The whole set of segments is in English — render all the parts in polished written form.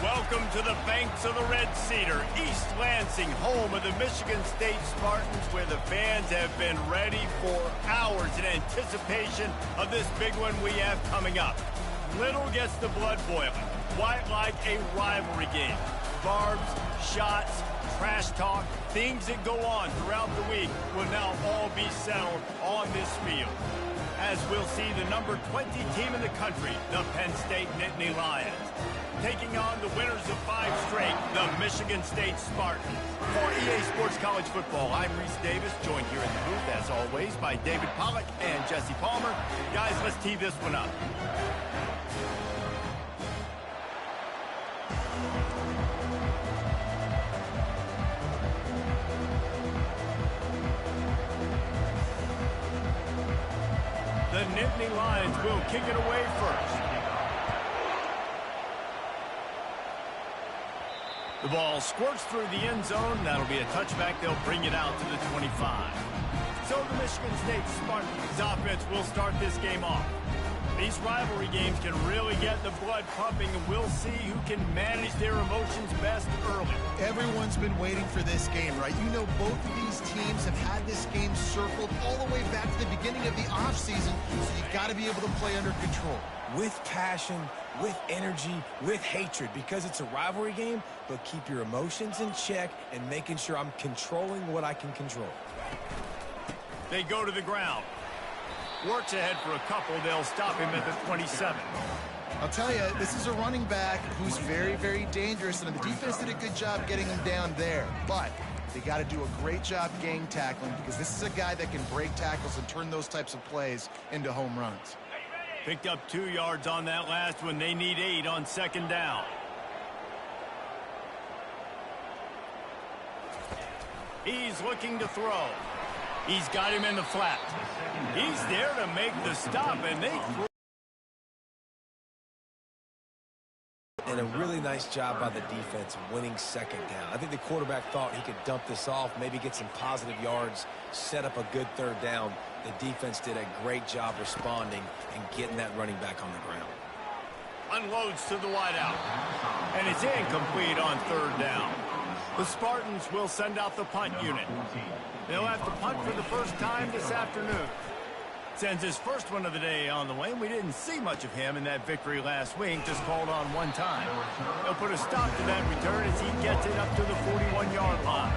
Welcome to the banks of the Red Cedar, East Lansing, home of the Michigan State Spartans, where the fans have been ready for hours in anticipation of this big one we have coming up. Little gets the blood boiling, quite like a rivalry game. Barbs, shots, trash talk, things that go on throughout the week will now all be settled on this field. As we'll see the number 20 team in the country, the Penn State Nittany Lions, taking on the winners of 5 straight, the Michigan State Spartans. For EA Sports College Football, I'm Reese Davis, joined here in the booth, as always, by David Pollack and Jesse Palmer. Guys, let's tee this one up. The Nittany Lions will kick it away first. The ball squirts through the end zone. That'll be a touchback. They'll bring it out to the 25. So the Michigan State Spartans offense will start this game off. These rivalry games can really get the blood pumping, and we'll see who can manage their emotions best early. Everyone's been waiting for this game, right? You know, both of these teams have had this game circled all the way back to the beginning of the offseason, so you got to be able to play under control. With passion, with energy, with hatred, because it's a rivalry game, but keep your emotions in check and making sure I'm controlling what I can control. They go to the ground. Works ahead for a couple. They'll stop him at the 27. I'll tell you, this is a running back who's very, very dangerous, and the defense did a good job getting him down there. But they got to do a great job gang tackling, because this is a guy that can break tackles and turn those types of plays into home runs. Picked up 2 yards on that last one. They need 8 on second down. He's looking to throw. He's got him in the flat. He's there to make the stop, and they throw. And a really nice job by the defense winning second down. I think the quarterback thought he could dump this off, maybe get some positive yards, set up a good third down. The defense did a great job responding and getting that running back on the ground. Unloads to the wideout. And it's incomplete on third down. The Spartans will send out the punt unit. They'll have to punt for the first time this afternoon. Sends his first one of the day on the way, and we didn't see much of him in that victory last week, just called on one time. They'll put a stop to that return as he gets it up to the 41-yard line.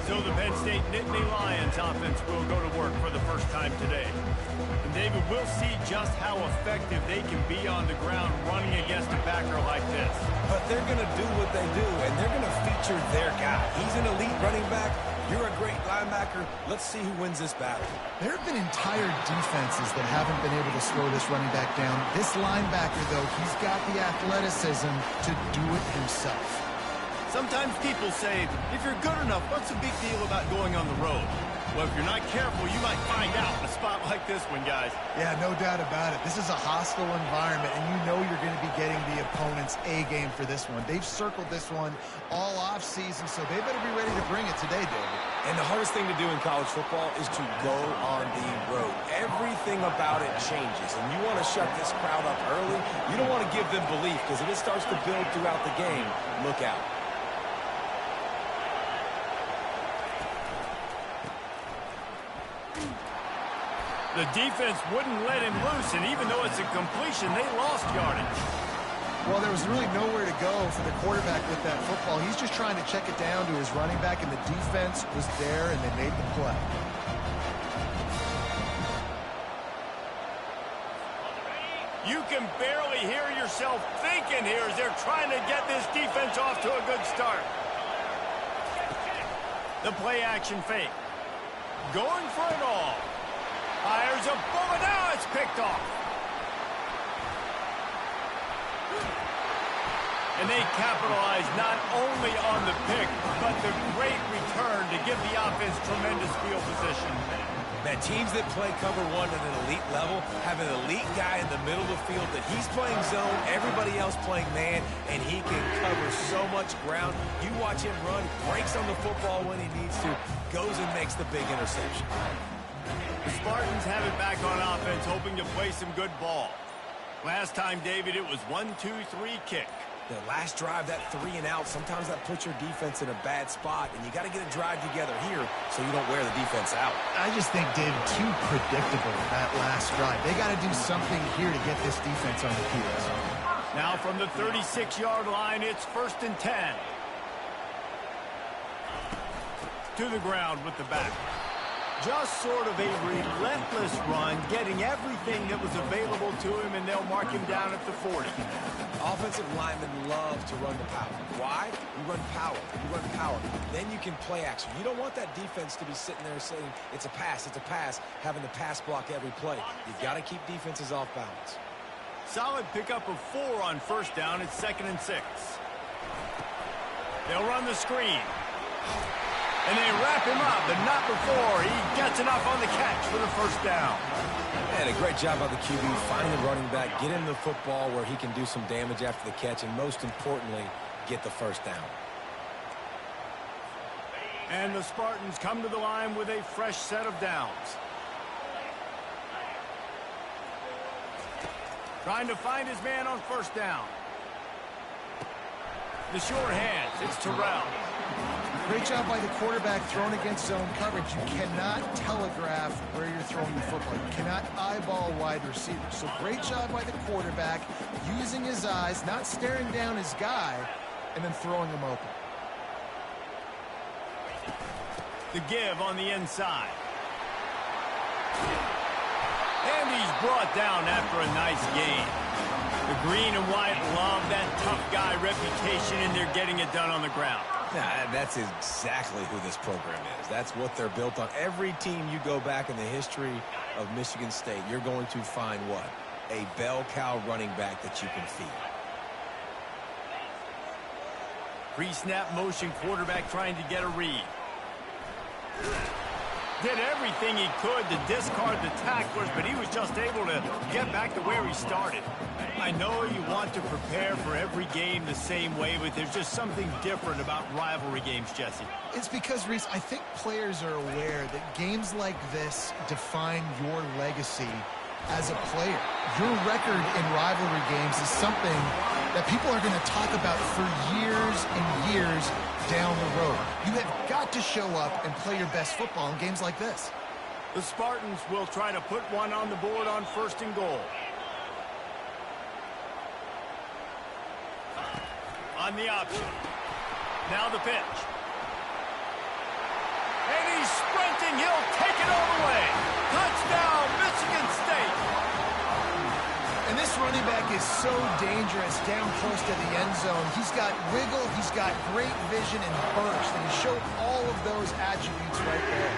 So the Penn State Nittany Lions offense will go to work for the first time today. And David, we'll see just how effective they can be on the ground running against a backer like this. But they're going to do what they do, and they're going to feature their guy. He's an elite running back. You're a great linebacker. Let's see who wins this battle. There have been entire defenses that haven't been able to slow this running back down. This linebacker, though, he's got the athleticism to do it himself. Sometimes people say, if you're good enough, what's the big deal about going on the road? Well, if you're not careful, you might find out in a spot like this one, guys. Yeah, no doubt about it. This is a hostile environment, and you know you're going to be getting the opponent's A-game for this one. They've circled this one all off-season, so they better be ready to bring it today, David. And the hardest thing to do in college football is to go on the road. Everything about it changes, and you want to shut this crowd up early. You don't want to give them belief, because if it starts to build throughout the game, look out. The defense wouldn't let him loose, and even though it's a completion, they lost yardage. Well, there was really nowhere to go for the quarterback with that football. He's just trying to check it down to his running back, and the defense was there, and they made the play. You can barely hear yourself thinking here as they're trying to get this defense off to a good start. The play-action fake. Going for it all. Fires a bullet. Now it's picked off. And they capitalize not only on the pick, but the great return to give the offense tremendous field position. Man, teams that play cover one at an elite level have an elite guy in the middle of the field that he's playing zone, everybody else playing man, and he can cover so much ground. You watch him run, breaks on the football when he needs to, goes and makes the big interception. The Spartans have it back on offense, hoping to play some good ball. Last time, David, it was 1-2-3 kick. The last drive, that 3 and out, sometimes that puts your defense in a bad spot, and you got to get a drive together here so you don't wear the defense out. I just think, David, too predictable that last drive. They got to do something here to get this defense on the heels. Now from the 36-yard line, it's 1st and 10. To the ground with the back. Just sort of a relentless run, getting everything that was available to him, and they'll mark him down at the 40. Offensive linemen love to run the power. Why? You run power. You run power. Then you can play action. You don't want that defense to be sitting there saying, it's a pass, having to pass block every play. You've got to keep defenses off balance. Solid pickup of 4 on 1st down. It's 2nd and 6. They'll run the screen. And they wrap him up, but not before he gets enough on the catch for the 1st down. And a great job by the QB, finding the running back, get him the football where he can do some damage after the catch, and most importantly, get the 1st down. And the Spartans come to the line with a fresh set of downs. Trying to find his man on 1st down. The short hands, it's Terrell. Great job by the quarterback throwing against zone coverage. You cannot telegraph where you're throwing the football. You cannot eyeball wide receivers. So great job by the quarterback using his eyes, not staring down his guy, and then throwing him open. The give on the inside. And he's brought down after a nice gain. The green and white love that tough guy reputation, and they're getting it done on the ground. Yeah, that's exactly who this program is. That's what they're built on. Every team you go back in the history of Michigan State, you're going to find what? A bell cow running back that you can feed. Pre-snap motion quarterback trying to get a read. Did everything he could to discard the tacklers, but he was just able to get back to where he started. I know you want to prepare for every game the same way, but there's just something different about rivalry games, Jesse. It's because, Reese, I think players are aware that games like this define your legacy as a player. Your record in rivalry games is something that people are going to talk about for years and years down the road. You have got to show up and play your best football in games like this. The Spartans will try to put one on the board on 1st and goal. On the option. Now the pitch. And he's sprinting. He'll take it all the way. Touchdown, Michigan State. And this running back is so dangerous down close to the end zone. He's got wiggle, he's got great vision and burst, and he showed all of those attributes right there.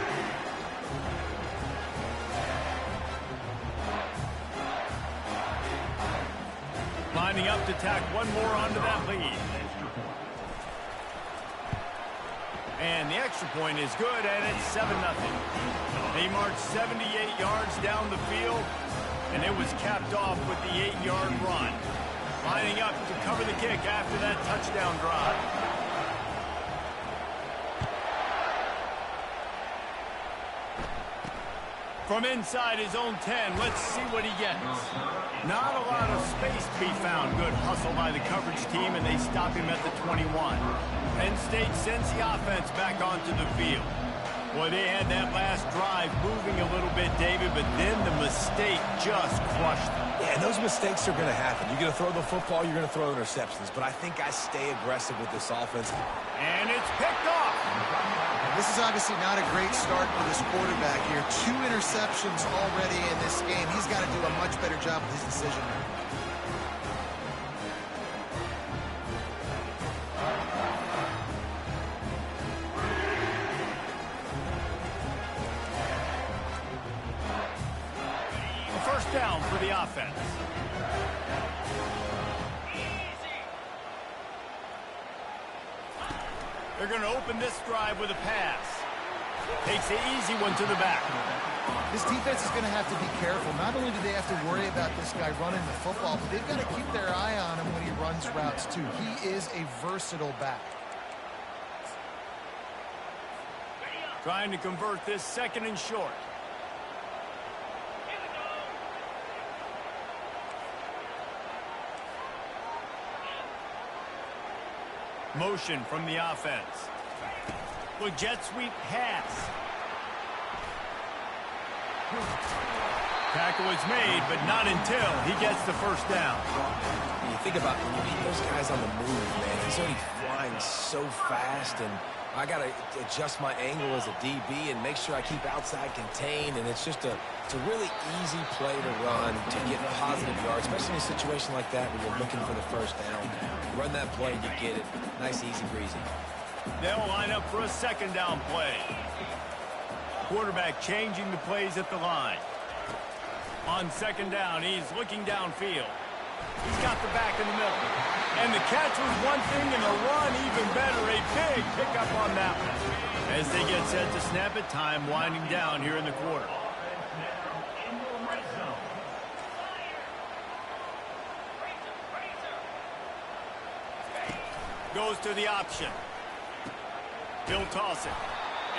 Lining up to tack one more onto that lead. And the extra point is good, and it's 7-0. They marched 78 yards down the field, and it was capped off with the 8-yard run. Lining up to cover the kick after that touchdown drive. From inside his own 10, let's see what he gets. Not a lot of space to be found. Good hustle by the coverage team, and they stop him at the 21. Penn State sends the offense back onto the field. Boy, they had that last drive moving a little bit, David, but then the mistake just crushed them. Yeah, and those mistakes are going to happen. You're going to throw the football, you're going to throw interceptions. But I think I stay aggressive with this offense. And it's picked off. This is obviously not a great start for this quarterback here. 2 interceptions already in this game. He's got to do a much better job with his decision making. First down for the offense. They're going to open this drive with a pass. Takes the easy one to the back. This defense is going to have to be careful. Not only do they have to worry about this guy running the football, but they've got to keep their eye on him when he runs routes too. He is a versatile back. Trying to convert this 2nd and short. Motion from the offense. With jet sweep pass. Tackle is made, but not until he gets the first down. You think about when you need those guys on the move, man. He's already flying so fast, and I got to adjust my angle as a DB and make sure I keep outside contained, and it's a really easy play to run to get positive yards, especially in a situation like that where you're looking for the first down. Run that play, you get it. Nice, easy, breezy. They'll line up for a second down play. Quarterback changing the plays at the line. On second down, he's looking downfield. He's got the back in the middle. And the catch was one thing, and the run even better. A big pickup on that one. As they get set to snap it, time winding down here in the quarter. Goes to the option. He'll toss it.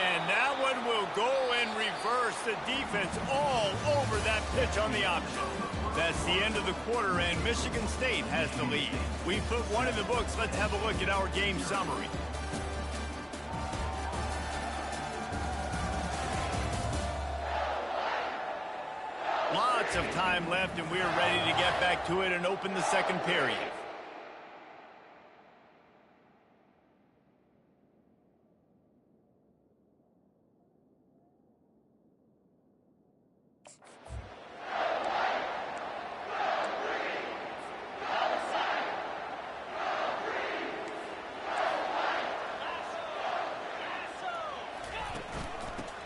And that one will go and reverse. The defense all over that pitch on the option. That's the end of the quarter, and Michigan State has the lead. We put one in the books. Let's have a look at our game summary. Lots of time left, and we're ready to get back to it and open the second period.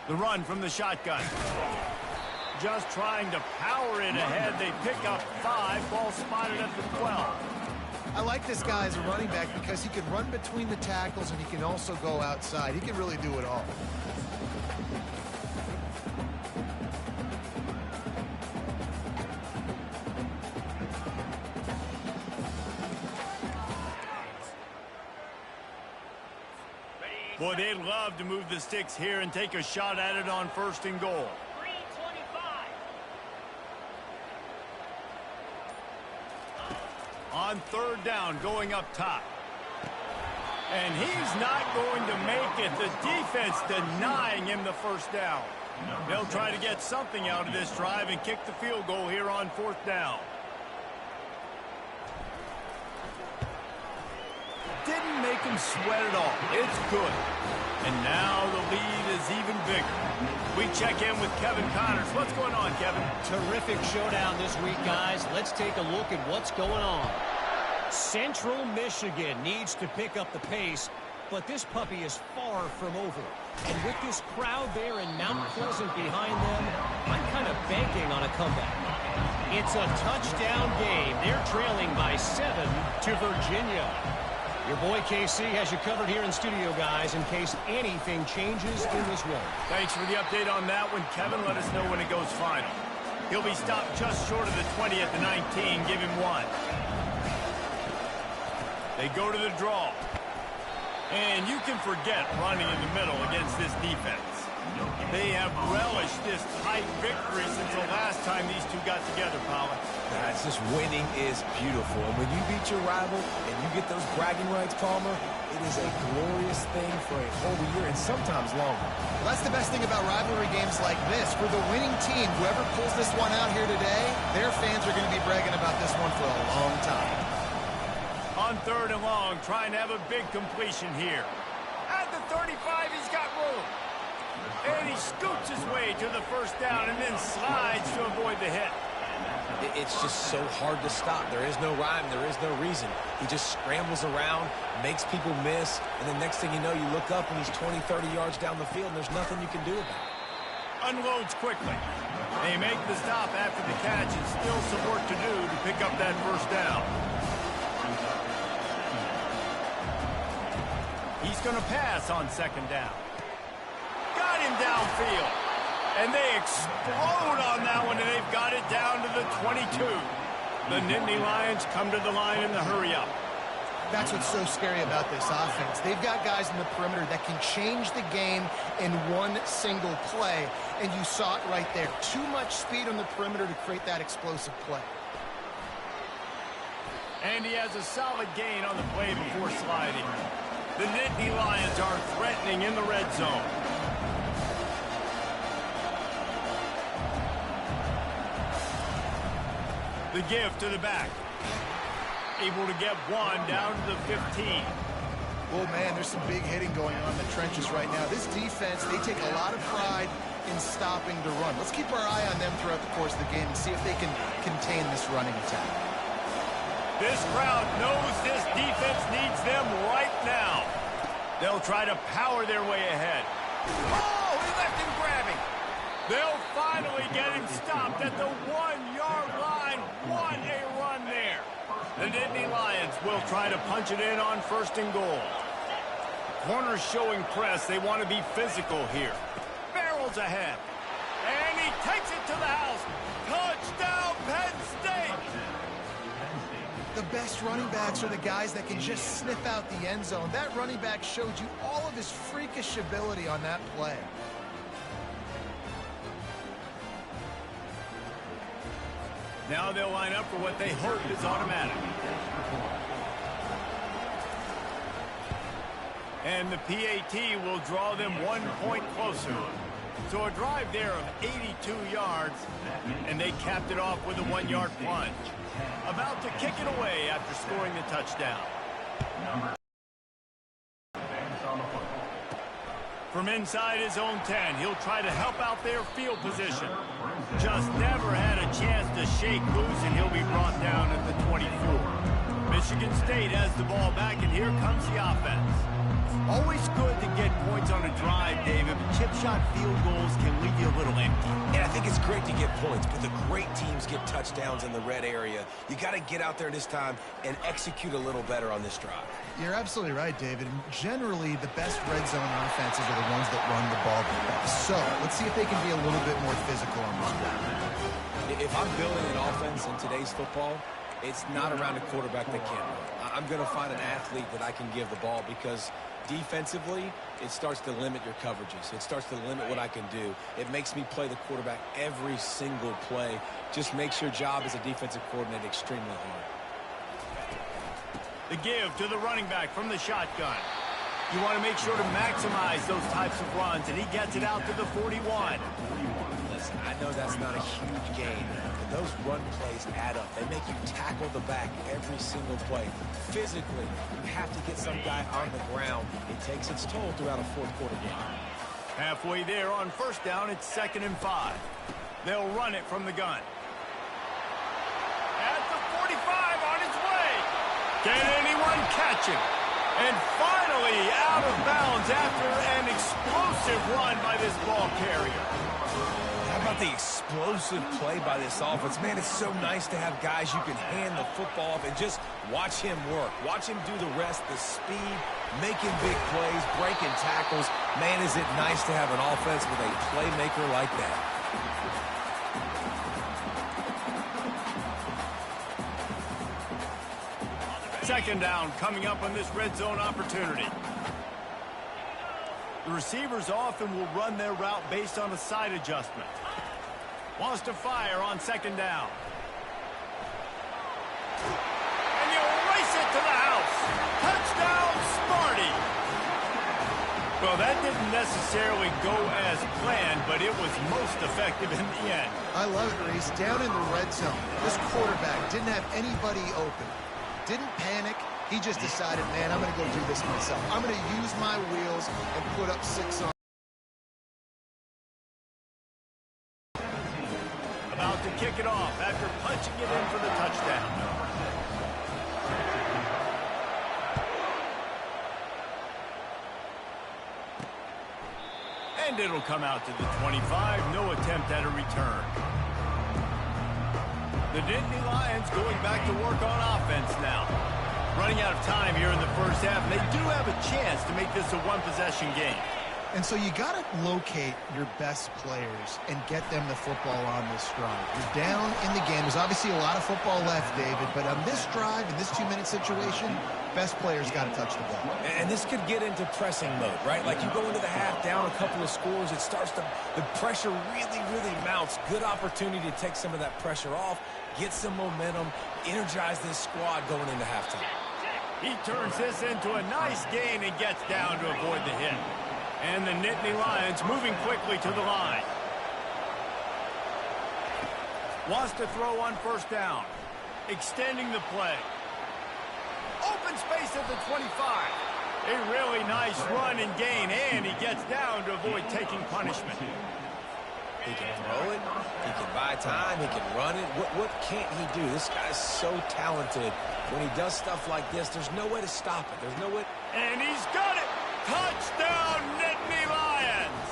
The run from the shotgun. Just trying to power it ahead. They pick up 5. Ball spotted at the 12. I like this guy as a running back because he can run between the tackles and he can also go outside. He can really do it all. Boy, they'd love to move the sticks here and take a shot at it on first and goal. 3:25. On third down, going up top. And he's not going to make it. The defense denying him the first down. They'll try to get something out of this drive and kick the field goal here on fourth down. Didn't make him sweat at all. It's good. And now the lead is even bigger. We check in with Kevin Connors. What's going on, Kevin? Terrific showdown this week, guys. Let's take a look at what's going on. Central Michigan needs to pick up the pace, but this puppy is far from over. And with this crowd there in Mount Pleasant behind them, I'm kind of banking on a comeback. It's a touchdown game. They're trailing by 7 to Virginia. Your boy KC has you covered here in studio, guys, in case anything changes in this one. Thanks for the update on that one, Kevin. Let us know when it goes final. He'll be stopped just short of the 20 at the 19. Give him 1. They go to the draw. And you can forget running in the middle against this defense. They have relished this tight victory since the last time these two got together, Paula. It's just winning is beautiful. And when you beat your rival and you get those bragging rights, Palmer, it is a glorious thing for a whole year and sometimes longer. Well, that's the best thing about rivalry games like this. For the winning team, whoever pulls this one out here today, their fans are going to be bragging about this one for a long time. On third and long, trying to have a big completion here. At the 35, he's got room. And he scoots his way to the first down and then slides to avoid the hit. It's just so hard to stop. There is no rhyme. There is no reason. He just scrambles around, makes people miss, and the next thing you know, you look up and he's 20, 30 yards down the field, and there's nothing you can do about it. Unloads quickly. They make the stop after the catch and still some work to do to pick up that first down. He's going to pass on second down. Got him downfield. And they explode on that one, and they've got it down to the 22. The Nittany Lions come to the line in the hurry-up. That's what's so scary about this offense. They've got guys in the perimeter that can change the game in one single play, and you saw it right there. Too much speed on the perimeter to create that explosive play. And he has a solid gain on the play before sliding. The Nittany Lions are threatening in the red zone. The give to the back. Able to get one down to the 15. Oh, man, there's some big hitting going on in the trenches right now. This defense, they take a lot of pride in stopping the run. Let's keep our eye on them throughout the course of the game and see if they can contain this running attack. This crowd knows this defense needs them right now. They'll try to power their way ahead. Oh, he left him grabbing. They'll finally get him stopped at the 1-yard line. What a run there. The Nittany Lions will try to punch it in on 1st and goal. Corners showing press. They want to be physical here. Barrels ahead. And he takes it to the house. Touchdown, Penn State. The best running backs are the guys that can just sniff out the end zone. That running back showed you all of his freakish ability on that play. Now they'll line up for what they hope is automatic. And the PAT will draw them 1 point closer. So a drive there of 82 yards, and they capped it off with a 1-yard plunge. About to kick it away after scoring the touchdown. From inside his own 10, he'll try to help out their field position. Just never had a chance to shake loose, and he'll be brought down at the 24. Michigan State has the ball back, and here comes the offense. Always good to get points on a drive, David, but chip shot field goals can leave you a little empty. And I think it's great to get points, but the great teams get touchdowns in the red area. You got to get out there this time and execute a little better on this drive. You're absolutely right, David. Generally, the best red zone offenses are the ones that run the ball the best. So let's see if they can be a little bit more physical on this one. If I'm building an offense in today's football, it's not around a quarterback that can't run. I'm going to find an athlete that I can give the ball, because defensively, it starts to limit your coverages. It starts to limit what I can do. It makes me play the quarterback every single play. Just makes your job as a defensive coordinator extremely hard. The give to the running back from the shotgun. You want to make sure to maximize those types of runs, and he gets it out to the 41. Listen, I know that's not a huge gain, but those run plays add up. They make you tackle the back every single play. Physically, you have to get some guy on the ground. It takes its toll throughout a fourth-quarter game. Halfway there on 1st down, it's 2nd and 5. They'll run it from the gun. At the 45, on its way. Can anyone catch him? And finally out of bounds after an explosive run by this ball carrier. How about the explosive play by this offense? Man, it's so nice to have guys you can hand the football off and just watch him work. Watch him do the rest, the speed, making big plays, breaking tackles. Man, is it nice to have an offense with a playmaker like that. 2nd down coming up on this red zone opportunity. The receivers often will run their route based on a side adjustment. Wants to fire on 2nd down. And you'll race it to the house. Touchdown, Smarty. Well, that didn't necessarily go as planned, but it was most effective in the end. I love it, Reese. Down in the red zone, this quarterback didn't have anybody open. Didn't panic. He just decided, man, I'm going to go do this myself. I'm going to use my wheels and put up 6 on. About to kick it off after punching it in for the touchdown. And it'll come out to the 25. No attempt at a return. The Nittany Lions going back to work on offense now. Running out of time here in the 1st half, and they do have a chance to make this a one-possession game. And so you got to locate your best players and get them the football on this drive. You're down in the game. There's obviously a lot of football left, David, but on this drive, in this 2-minute situation, best players got to touch the ball. And this could get into pressing mode, right? Like you go into the half down a couple of scores, it starts to, the pressure really, really mounts. Good opportunity to take some of that pressure off, get some momentum, energize this squad going into halftime. He turns this into a nice gain and gets down to avoid the hit. And the Nittany Lions moving quickly to the line. Wants to throw on first down. Extending the play. Open space at the 25. A really nice run and gain, and he gets down to avoid taking punishment. He can throw it, he can buy time, he can run it. What can't he do? This guy's so talented. When he does stuff like this, there's no way to stop it. There's no way. And he's got it! Touchdown, Nittany Lions!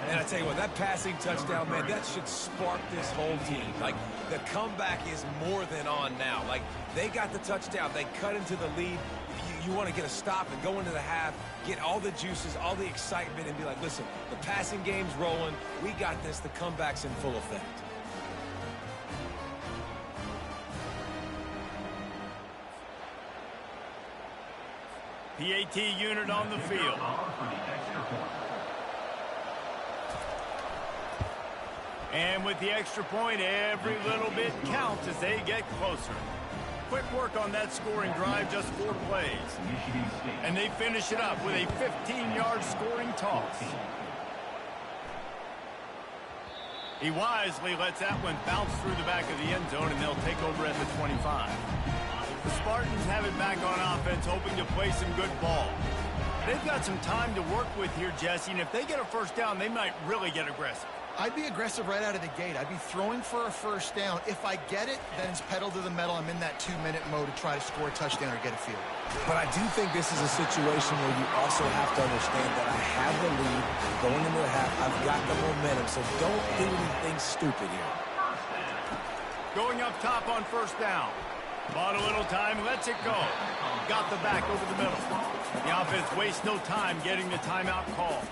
And I tell you what, that passing touchdown, man, that should spark this whole team. Like, the comeback is more than on now. Like, they got the touchdown. They cut into the lead. You want to get a stop and go into the half, get all the juices, all the excitement, and be like, listen, the passing game's rolling. We got this. The comeback's in full effect. PAT unit on the field. And with the extra point, every little bit counts as they get closer. Quick work on that scoring drive, just 4 plays. And they finish it up with a 15-yard scoring toss. He wisely lets that one bounce through the back of the end zone, and they'll take over at the 25. The Spartans have it back on offense, hoping to play some good ball. They've got some time to work with here, Jesse, and if they get a first down, they might really get aggressive. I'd be aggressive right out of the gate. I'd be throwing for a first down. If I get it, then it's pedal to the metal. I'm in that 2-minute mode to try to score a touchdown or get a field. But I do think this is a situation where you also have to understand that I have the lead going into the half. I've got the momentum, so don't do anything stupid here. Going up top on first down. Bought a little time, lets it go. Got the back over the middle. The offense wastes no time getting the timeout call.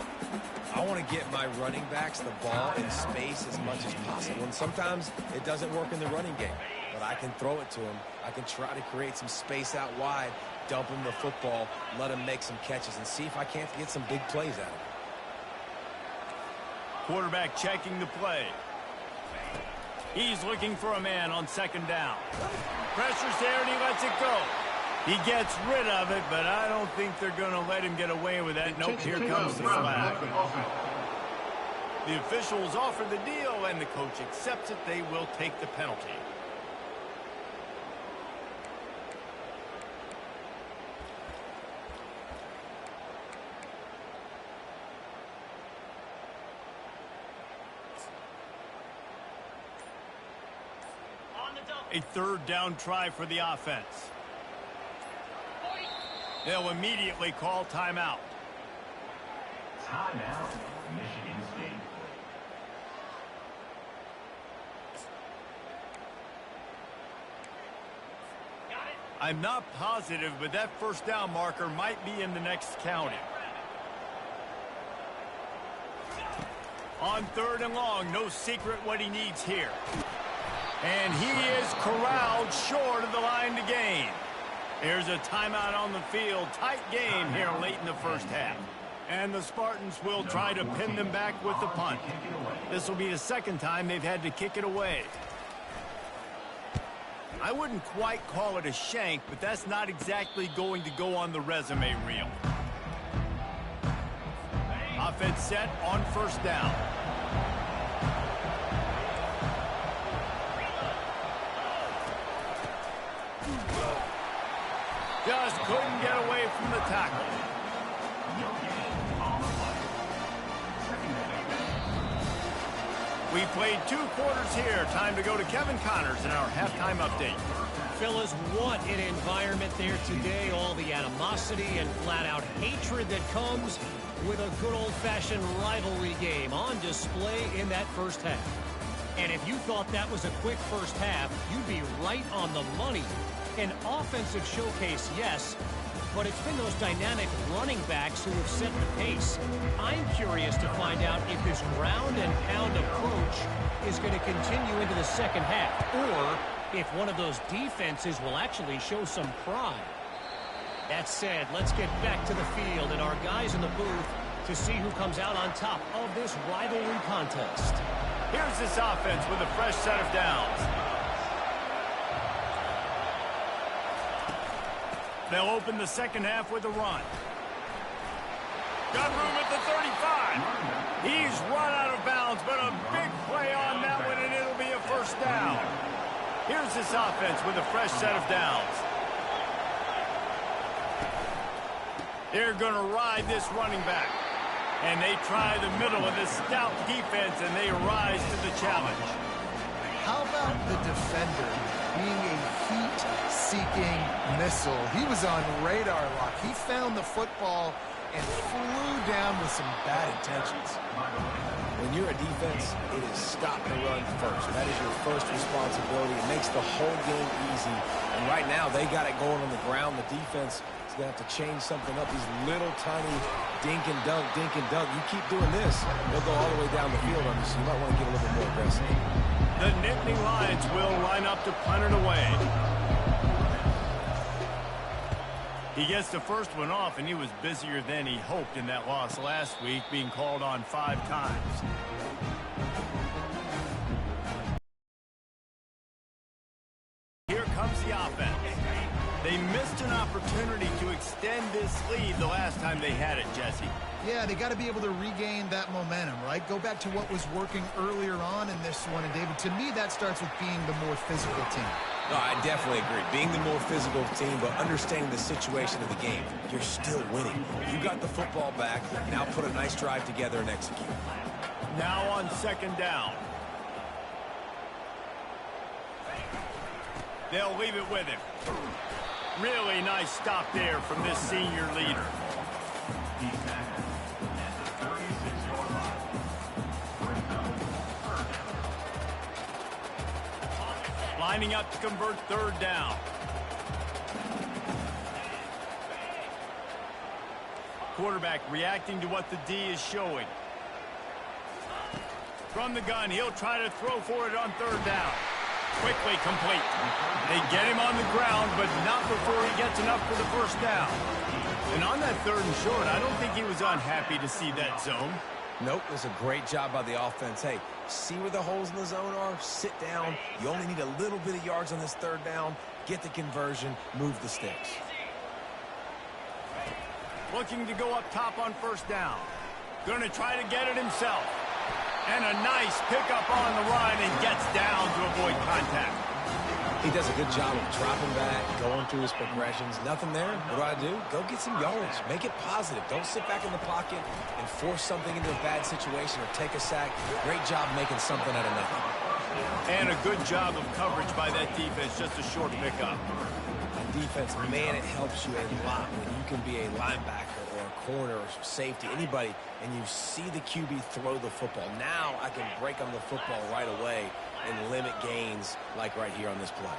I want to get my running backs the ball in space as much as possible. And sometimes it doesn't work in the running game. But I can throw it to him. I can try to create some space out wide, dump him the football, let him make some catches, and see if I can't get some big plays out of him. Quarterback checking the play. He's looking for a man on second down. Pressure's there, and he lets it go. He gets rid of it, but I don't think they're going to let him get away with that. Nope, here comes the flag. The officials offer the deal, and the coach accepts it. They will take the penalty. A third down try for the offense. They'll immediately call timeout. Timeout, Michigan State. I'm not positive, but that first down marker might be in the next county. On third and long, no secret what he needs here. And he is corralled short of the line to gain. Here's a timeout on the field. Tight game here late in the first half. And the Spartans will try to pin them back with the punt. This will be the second time they've had to kick it away. I wouldn't quite call it a shank, but that's not exactly going to go on the resume reel. Offense set on first down. Just couldn't get away from the tackle. We played 2 quarters here. Time to go to Kevin Connors in our halftime update. Fellas, what an environment there today. All the animosity and flat-out hatred that comes with a good old-fashioned rivalry game on display in that first half. And if you thought that was a quick first half, you'd be right on the money. An offensive showcase, yes, but it's been those dynamic running backs who have set the pace. I'm curious to find out if this ground and pound approach is going to continue into the second half, or if one of those defenses will actually show some pride. That said, let's get back to the field and our guys in the booth to see who comes out on top of this rivalry contest. Here's this offense with a fresh set of downs. They'll open the second half with a run. Got room at the 35. He's run out of bounds, but a big play on that one, and it'll be a first down. Here's this offense with a fresh set of downs. They're going to ride this running back. And they try the middle of this stout defense, and they rise to the challenge. How about the defender being a heat-seeking missile? He was on radar lock. He found the football and flew down with some bad intentions. When you're a defense, it is stop the run first. That is your first responsibility. It makes the whole game easy. And right now, they got it going on the ground. The defense is going to have to change something up. These little tiny dink and dunk, dink and dunk. You keep doing this, they'll go all the way down the field on you, so you might want to get a little bit more aggressive. The Nittany Lions will line up to punt it away. He gets the first one off, and he was busier than he hoped in that loss last week, being called on 5 times. Here comes the offense. They missed an opportunity to extend this lead the last time they had it, Jesse. Yeah, they got to be able to regain that momentum, right? Go back to what was working earlier on in this one. And, David, to me, that starts with being the more physical team. No, I definitely agree. Being the more physical team, but understanding the situation of the game. You're still winning. You got the football back. Now put a nice drive together and execute. Now on second down. They'll leave it with him. Really nice stop there from this senior leader. Lining up to convert third down. Quarterback reacting to what the D is showing. From the gun, he'll try to throw for it on third down. Quickly complete. They get him on the ground, but not before he gets enough for the first down. And on that third and short, I don't think he was unhappy to see that zone. Nope, it was a great job by the offense. Hey, see where the holes in the zone are? Sit down. You only need a little bit of yards on this third down. Get the conversion. Move the sticks. Looking to go up top on first down. Going to try to get it himself. And a nice pickup on the run and gets down to avoid contact. He does a good job of dropping back, going through his progressions. Nothing there. What do? Go get some yards. Make it positive. Don't sit back in the pocket and force something into a bad situation or take a sack. Great job making something out of nothing. And a good job of coverage by that defense. Just a short pickup. Defense, man, it helps you a lot when you can be a linebacker or a corner or safety, anybody, and you see the QB throw the football. Now I can break on the football right away and limit gains like right here on this play.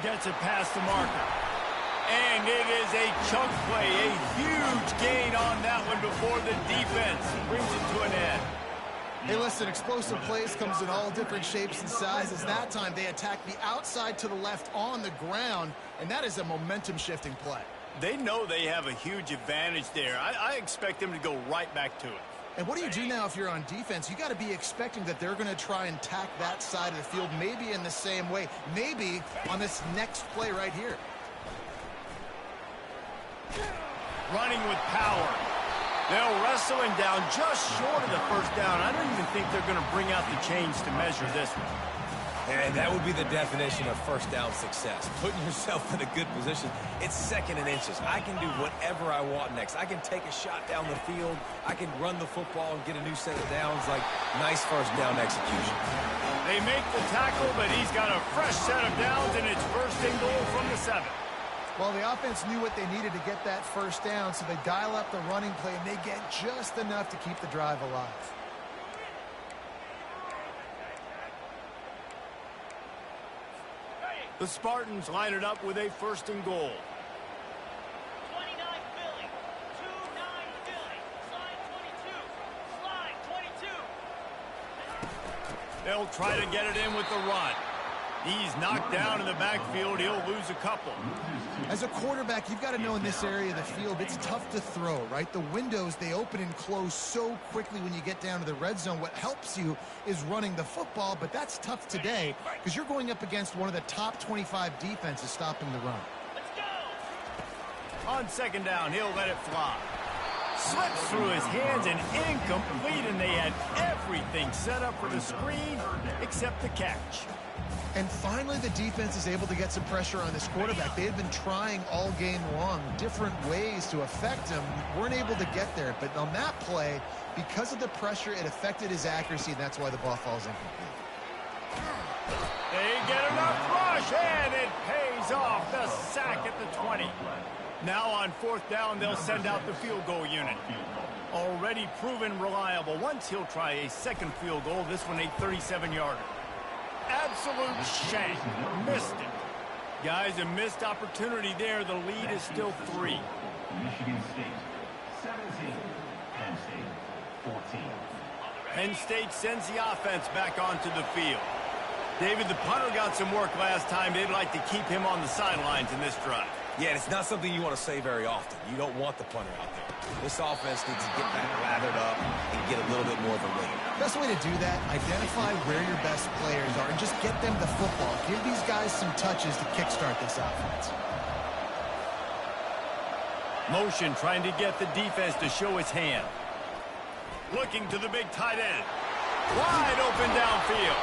Gets it past the marker. And it is a chunk play, a huge gain on that one before the defense brings it to an end. Hey, listen, explosive plays comes in all different shapes and sizes. That time, they attack the outside to the left on the ground, and that is a momentum-shifting play. They know they have a huge advantage there. I expect them to go right back to it. And what do you do now if you're on defense? You got to be expecting that they're going to try and tack that side of the field, maybe in the same way, maybe on this next play right here. Running with power. They'll wrestle him down just short of the first down. I don't even think they're going to bring out the chains to measure this one. And that would be the definition of first down success. Putting yourself in a good position. It's second and inches. I can do whatever I want next. I can take a shot down the field. I can run the football and get a new set of downs. Like, nice first down execution. They make the tackle, but he's got a fresh set of downs, and it's first and goal from the 7. Well, the offense knew what they needed to get that first down, so they dial up the running play, and they get just enough to keep the drive alive. The Spartans line it up with a 1st and goal. 29 Philly. 2-9 Philly. Slide 22. Slide 22. They'll try to get it in with the run. He's knocked down in the backfield. He'll lose a couple. As a quarterback, you've got to know in this area of the field, it's tough to throw, right? The windows, they open and close so quickly when you get down to the red zone. What helps you is running the football, but that's tough today because you're going up against one of the top 25 defenses stopping the run. Let's go. On 2nd down, he'll let it fly. Slips through his hands and incomplete, and they had everything set up for the screen except the catch. And finally, the defense is able to get some pressure on this quarterback. They had been trying all game long different ways to affect him. Weren't able to get there. But on that play, because of the pressure, it affected his accuracy, and that's why the ball falls incomplete. They get enough rush, and it pays off. The sack at the 20. Now on 4th down, they'll send out the field goal unit. Already proven reliable. Once he'll try a 2nd field goal, this one a 37-yarder. Absolute shank. Missed it. Guys, a missed opportunity there. The lead is still 3. Michigan State 17, Penn State 14. Penn State sends the offense back onto the field. David, the punter got some work last time. They'd like to keep him on the sidelines in this drive. Yeah, it's not something you want to say very often. You don't want the punter out there. This offense needs to get back lathered up and get a little bit more of a lead. Best way to do that, identify where your best players are and just get them the football. Give these guys some touches to kickstart this offense. Motion trying to get the defense to show his hand. Looking to the big tight end. Wide open downfield.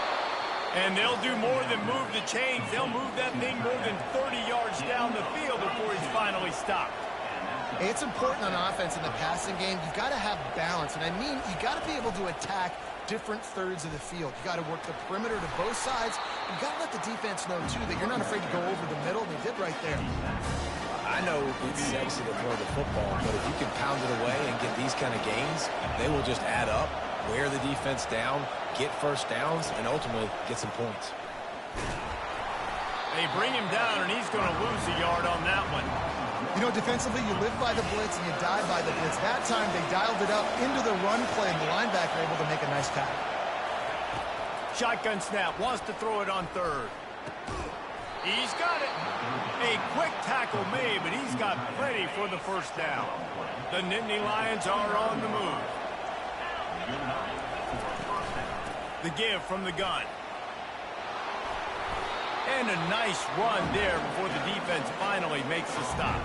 And they'll do more than move the chains. They'll move that thing more than 30 yards down the field before he's finally stopped. It's important on offense in the passing game. You've got to have balance. And I mean, you got to be able to attack different thirds of the field. You got to work the perimeter to both sides. You got to let the defense know, too, that you're not afraid to go over the middle. They did right there. I know it's sexy to throw the football, but if you can pound it away and get these kind of gains, they will just add up, wear the defense down, get 1st downs, and ultimately get some points. They bring him down, and he's going to lose a yard on that one. You know, defensively, you live by the blitz and you die by the blitz. That time, they dialed it up into the run play, and the linebacker able to make a nice tackle. Shotgun snap, wants to throw it on 3rd. He's got it. A quick tackle made, but he's got plenty for the 1st down. The Nittany Lions are on the move. The give from the gun. And a nice run there before the defense finally makes the stop.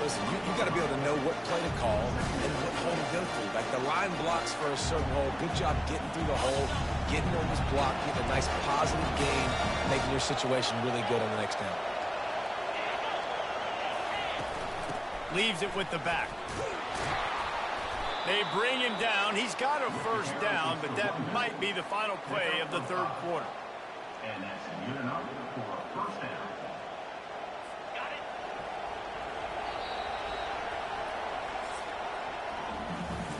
Listen, you got to be able to know what play to call and what hole to go through. Like the line blocks for a certain hole. Good job getting through the hole, getting on this block, getting a nice positive gain, making your situation really good on the next down. Leaves it with the back. They bring him down. He's got a 1st down, but that might be the final play of the 3rd quarter. And that's good enough for a 1st down. Got it.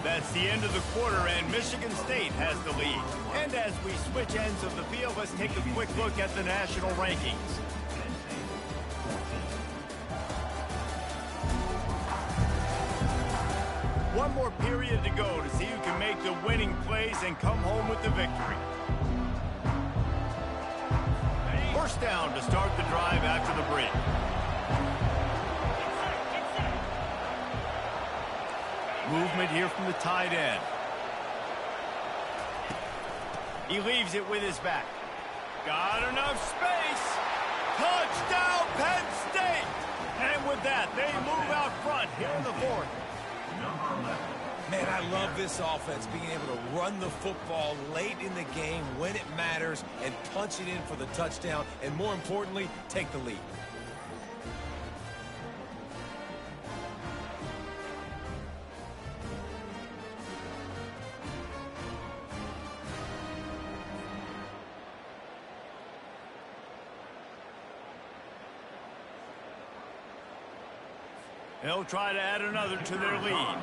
That's the end of the quarter, and Michigan State has the lead. And as we switch ends of the field, let's take a quick look at the national rankings. One more period to go to see who can make the winning plays and come home with the victory. 1st down to start the drive after the break. Movement here from the tight end. He leaves it with his back. Got enough space. Touchdown, Penn State! And with that, they move out front here in the 4th. Man, I love this offense, being able to run the football late in the game when it matters and punch it in for the touchdown, and more importantly, take the lead. They'll try to add another to their lead.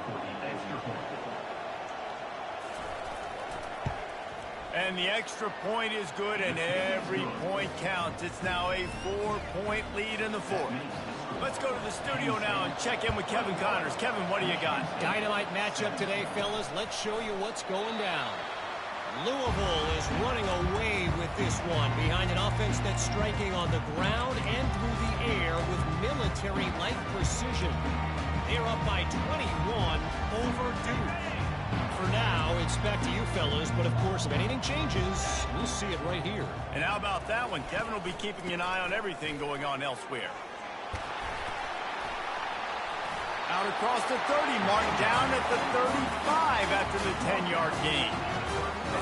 And the extra point is good, and every point counts. It's now a 4-point lead in the fourth. Let's go to the studio now and check in with Kevin Connors. Kevin, what do you got? Dynamite matchup today, fellas. Let's show you what's going down. Louisville is running away with this one behind an offense that's striking on the ground and through the air with military-like precision. They're up by 21 over Duke. For now, it's back to you fellas, but of course, if anything changes, we'll see it right here. And how about that one? Kevin will be keeping an eye on everything going on elsewhere. Out across the 30, marked down at the 35 after the 10-yard gain.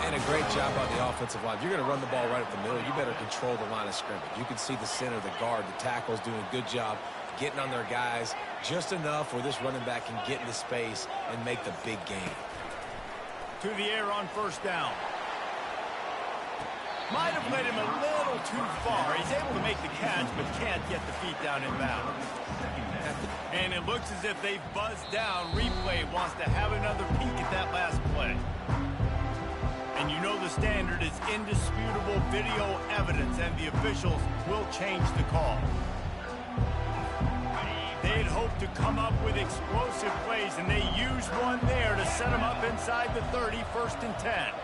And a great job on the offensive line. If you're going to run the ball right up the middle, you better control the line of scrimmage. You can see the center, the guard, the tackles doing a good job getting on their guys just enough where this running back can get into space and make the big gain. To the air on first down. Might have led him a little too far. He's able to make the catch, but can't get the feet down in bounds. And it looks as if they've buzzed down. Replay wants to have another peek at that last play. And you know the standard is indisputable video evidence, and the officials will change the call. They'd hoped to come up with explosive plays, and they used one there to set them up inside the 30, 1st and 10.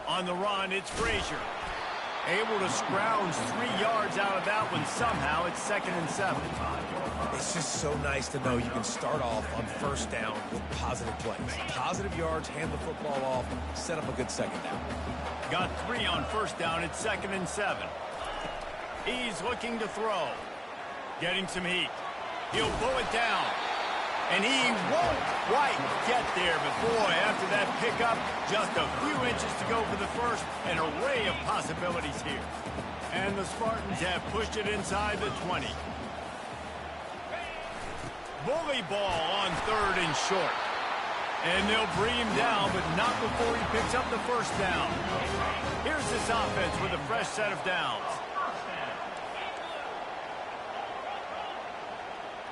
On the run, it's Frazier. Able to scrounge 3 yards out of that one somehow. It's 2nd and 7. It's just so nice to know you can start off on first down with positive plays. Positive yards, hand the football off, set up a good second down. Got 3 on first down. It's 2nd and 7. He's looking to throw. Getting some heat. He'll pull it down. And he won't quite get there. But boy, after that pickup, just a few inches to go for the first. An array of possibilities here. And the Spartans have pushed it inside the 20. Bully ball on 3rd and short. And they'll bring him down, but not before he picks up the first down. Here's this offense with a fresh set of downs.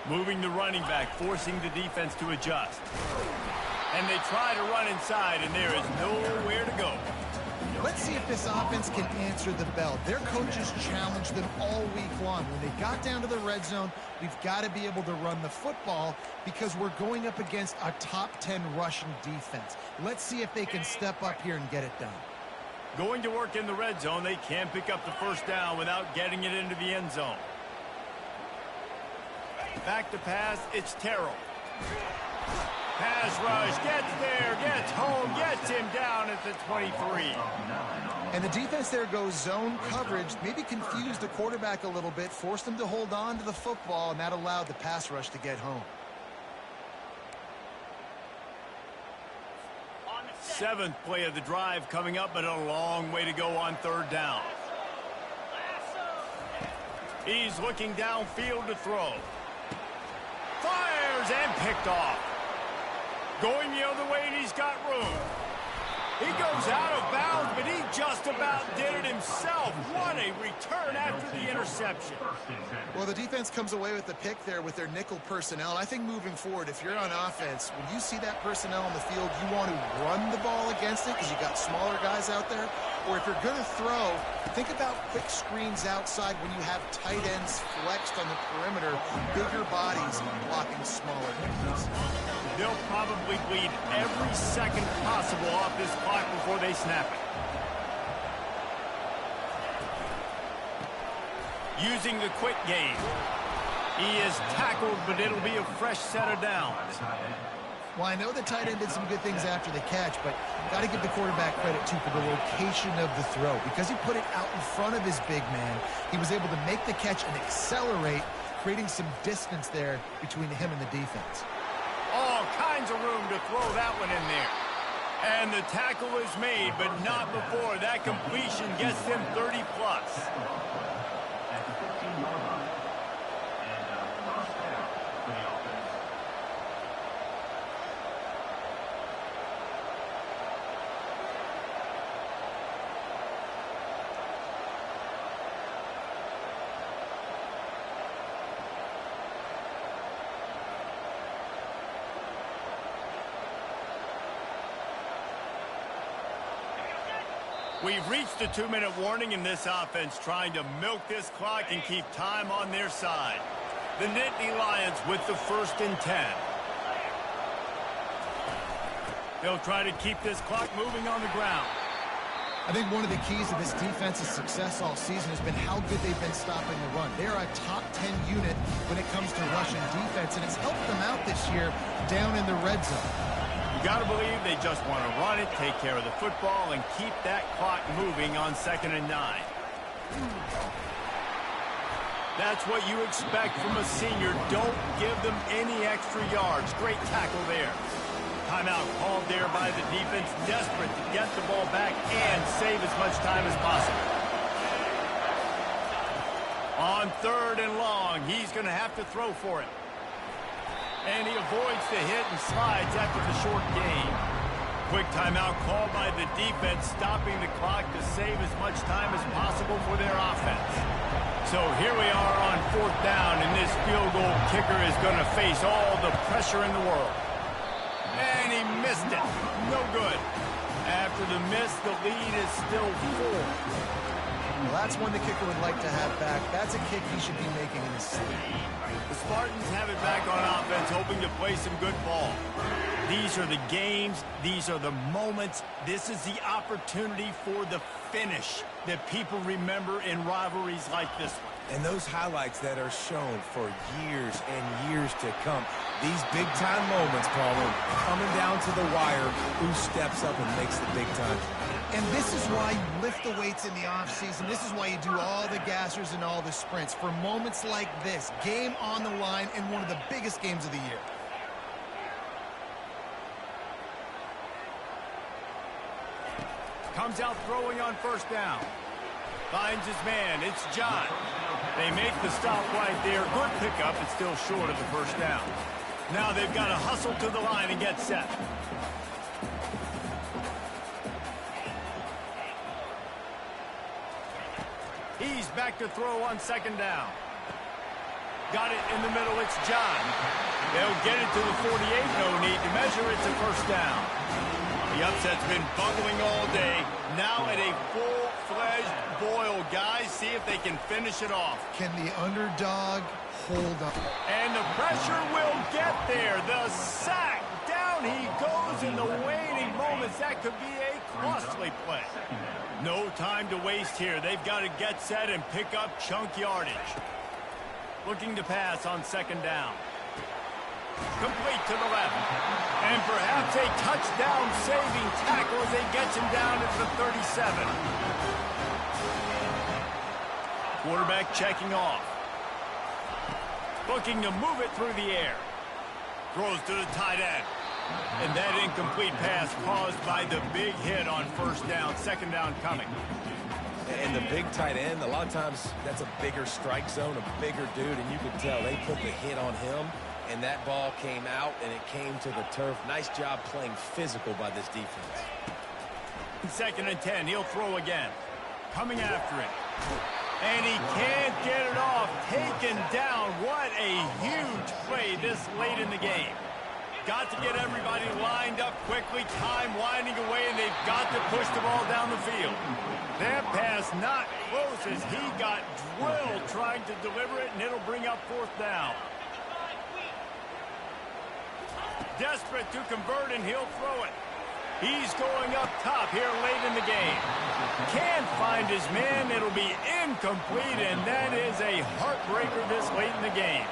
Moving the running back, forcing the defense to adjust. And they try to run inside, and there is nowhere to go. Let's see if this offense can answer the bell. Their coaches challenged them all week long. When they got down to the red zone, we've got to be able to run the football because we're going up against a top 10 rushing defense. Let's see if they can step up here and get it done. Going to work in the red zone, they can't pick up the first down without getting it into the end zone. Back to pass, it's Terrell. Pass rush, gets there, gets home, gets him down at the 23. And the defense there goes zone coverage, maybe confused the quarterback a little bit, forced him to hold on to the football, and that allowed the pass rush to get home. 7th play of the drive coming up, but a long way to go on 3rd down. He's looking downfield to throw. Fires and picked off. Going the other way, and he's got room. He goes out of bounds, but he just about did it himself. What a return after the interception. Well, the defense comes away with the pick there with their nickel personnel. And I think moving forward, if you're on offense, when you see that personnel on the field, you want to run the ball against it because you got smaller guys out there. Or if you're going to throw, think about quick screens outside when you have tight ends flexed on the perimeter, bigger bodies blocking smaller guys. They'll probably bleed every second possible off this clock before they snap it. Using the quick game. He is tackled, but it'll be a fresh set of downs. Well, I know the tight end did some good things after the catch, but got to give the quarterback credit, too, for the location of the throw. Because he put it out in front of his big man, he was able to make the catch and accelerate, creating some distance there between him and the defense. All kinds of room to throw that one in there. And the tackle is made, but not before that completion gets them 30+. At the 15-yard line. And first down for the offense. We've reached the 2-minute warning in this offense, trying to milk this clock and keep time on their side. The Nittany Lions with the 1st and 10. They'll try to keep this clock moving on the ground. I think one of the keys to this defense's success all season has been how good they've been stopping the run. They're a top 10 unit when it comes to rushing defense, and it's helped them out this year down in the red zone. You got to believe they just want to run it, take care of the football, and keep that clock moving on 2nd and 9. That's what you expect from a senior. Don't give them any extra yards. Great tackle there. Timeout called there by the defense, desperate to get the ball back and save as much time as possible. On 3rd and long, he's going to have to throw for it. And he avoids the hit and slides after the short gain. Quick timeout called by the defense, stopping the clock to save as much time as possible for their offense. So here we are on 4th down, and this field goal kicker is going to face all the pressure in the world. And he missed it. No good. After the miss, the lead is still 4. Well, that's one the kicker would like to have back. That's a kick he should be making in his sleep. The Spartans have it back on offense, hoping to play some good ball. These are the games. These are the moments. This is the opportunity for the finish that people remember in rivalries like this one. And those highlights that are shown for years and years to come. These big-time moments, Palmer, coming down to the wire, who steps up and makes the big time. And this is why you lift the weights in the offseason. This is why you do all the gassers and all the sprints. For moments like this, game on the line in one of the biggest games of the year. Comes out throwing on 1st down. Finds his man. It's John. They make the stop right there. Good pickup. It's still short of the 1st down. Now they've got to hustle to the line and get set. He's back to throw on 2nd down. Got it in the middle. It's John. They'll get it to the 48. No need to measure. It's a 1st down. The upset's been bubbling all day. Now at a full-fledged boil. Guys, see if they can finish it off. Can the underdog hold up? And the pressure will get there. The sack. Down he goes in the waning moments. That could be a costly play. No time to waste here. They've got to get set and pick up chunk yardage. Looking to pass on 2nd down. Complete to the left. And perhaps a touchdown-saving tackle as they gets him down at the 37. Quarterback checking off. Looking to move it through the air. Throws to the tight end. And that incomplete pass caused by the big hit on 1st down. 2nd down coming. And the big tight end, a lot of times that's a bigger strike zone, a bigger dude, and you can tell they put the hit on him, and that ball came out, and it came to the turf. Nice job playing physical by this defense. 2nd and 10. He'll throw again. Coming after it. And he can't get it off. Taken down. What a huge play this late in the game. Got to get everybody lined up quickly. Time winding away, and they've got to push the ball down the field. That pass not close as he got drilled trying to deliver it, and it'll bring up 4th down. Desperate to convert, and he'll throw it. He's going up top here late in the game. Can't find his man. It'll be incomplete, and that is a heartbreaker this late in the game.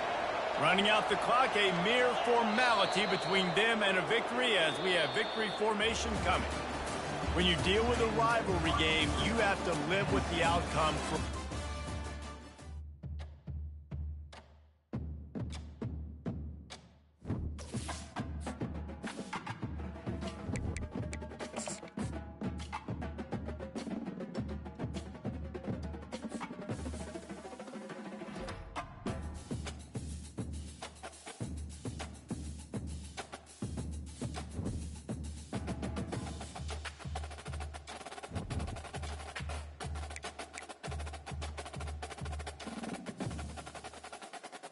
Running out the clock, a mere formality between them and a victory as we have victory formation coming. When you deal with a rivalry game, you have to live with the outcome.